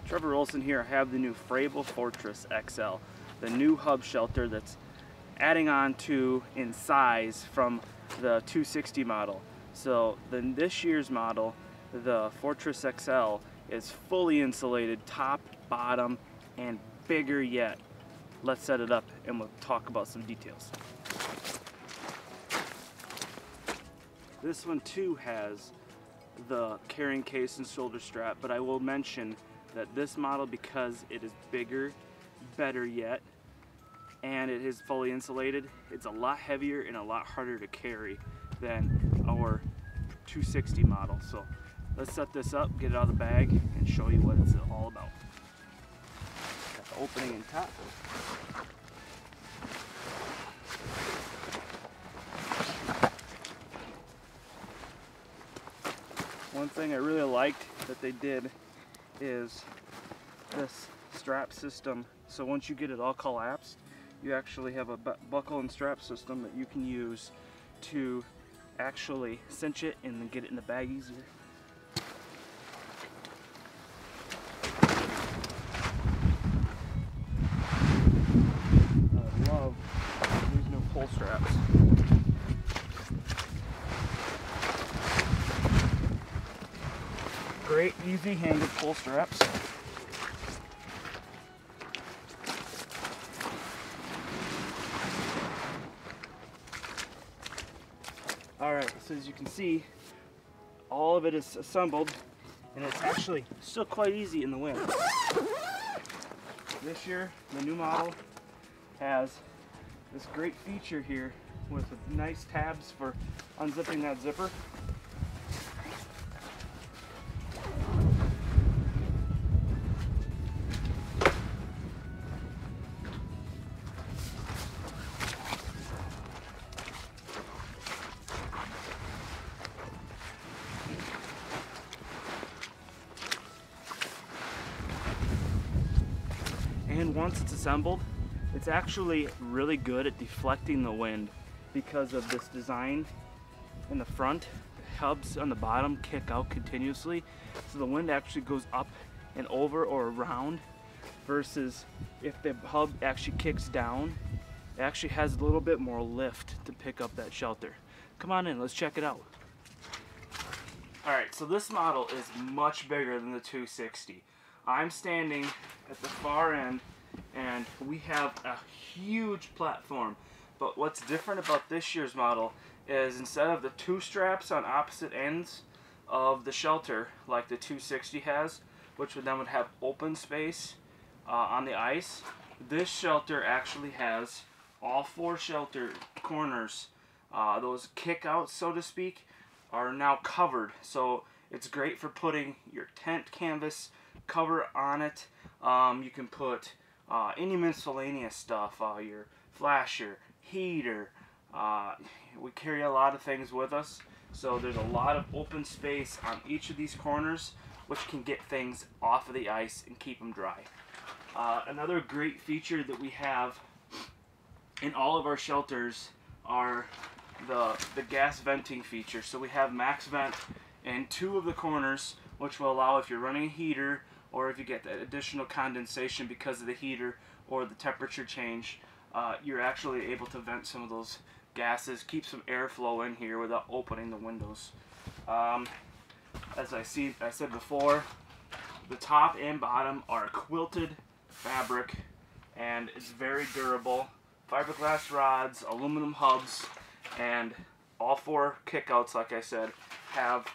Trevor Olson here. I have the new Frabill Fortress XL, the new hub shelter that's adding on to in size from the 260 model. So this year's model, the Fortress XL, is fully insulated, top, bottom, and bigger yet. Let's set it up and we'll talk about some details. This one too has the carrying case and shoulder strap, but I will mention that this model, because it is bigger, better yet, and it is fully insulated, it's a lot heavier and a lot harder to carry than our 260 model. So let's set this up, get it out of the bag, and show you what it's all about. Got the opening in top. One thing I really liked that they did is this strap system. So once you get it all collapsed, you actually have a buckle and strap system that you can use to actually cinch it and then get it in the bag easier. I love these new pull straps. Great, easy handed pull straps. Alright, so as you can see, all of it is assembled, and it's actually still quite easy in the wind. This year, the new model has this great feature here with nice tabs for unzipping that zipper. And once it's assembled, it's actually really good at deflecting the wind because of this design in the front. The hubs on the bottom kick out continuously, so the wind actually goes up and over or around, versus if the hub actually kicks down, it actually has a little bit more lift to pick up that shelter. Come on in, let's check it out. Alright, so this model is much bigger than the 260. I'm standing at the far end and we have a huge platform, but what's different about this year's model is instead of the two straps on opposite ends of the shelter like the 260 has, which would then have open space on the ice, this shelter actually has all four shelter corners. Those kickouts, so to speak, are now covered, so it's great for putting your tent canvas cover on it. You can put any miscellaneous stuff, your flasher, heater. We carry a lot of things with us, so there's a lot of open space on each of these corners, which can get things off of the ice and keep them dry. Another great feature that we have in all of our shelters are the gas venting feature. So we have max vent in two of the corners, which will allow if you're running a heater or if you get that additional condensation because of the heater or the temperature change, you're actually able to vent some of those gases, keep some airflow in here without opening the windows. As I said before, the top and bottom are quilted fabric and it's very durable. Fiberglass rods, aluminum hubs, and all four kickouts, like I said, have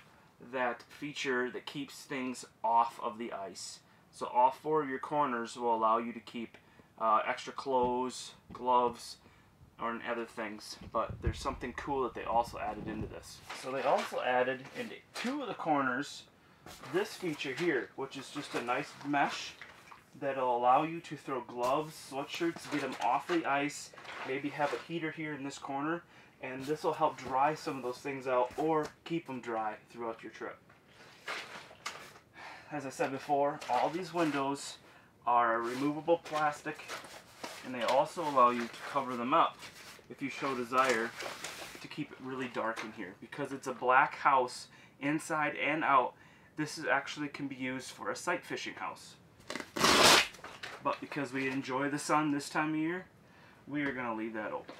that feature that keeps things off of the ice. So all four of your corners will allow you to keep extra clothes, gloves, or other things. But there's something cool that they also added into this. So they also added into two of the corners this feature here, which is just a nice mesh that'll allow you to throw gloves, sweatshirts, get them off the ice, maybe have a heater here in this corner, and this will help dry some of those things out or keep them dry throughout your trip. As I said before, all these windows are removable plastic, and they also allow you to cover them up if you show desire to keep it really dark in here. Because it's a black house inside and out, this is actually can be used for a sight fishing house. but because we enjoy the sun this time of year, we are going to leave that open.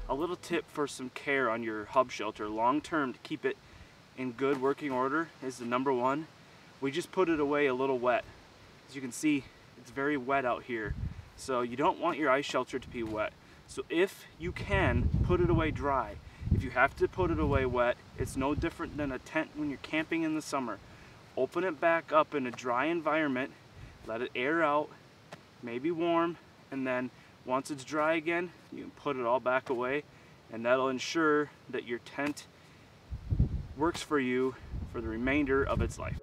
A little tip for some care on your hub shelter long term to keep it in good working order is the number one. We just put it away a little wet. As you can see, it's very wet out here. So you don't want your ice shelter to be wet. So if you can, put it away dry. If you have to put it away wet, it's no different than a tent when you're camping in the summer. Open it back up in a dry environment, let it air out, maybe warm, and then once it's dry again, you can put it all back away, and that'll ensure that your tent works for you for the remainder of its life.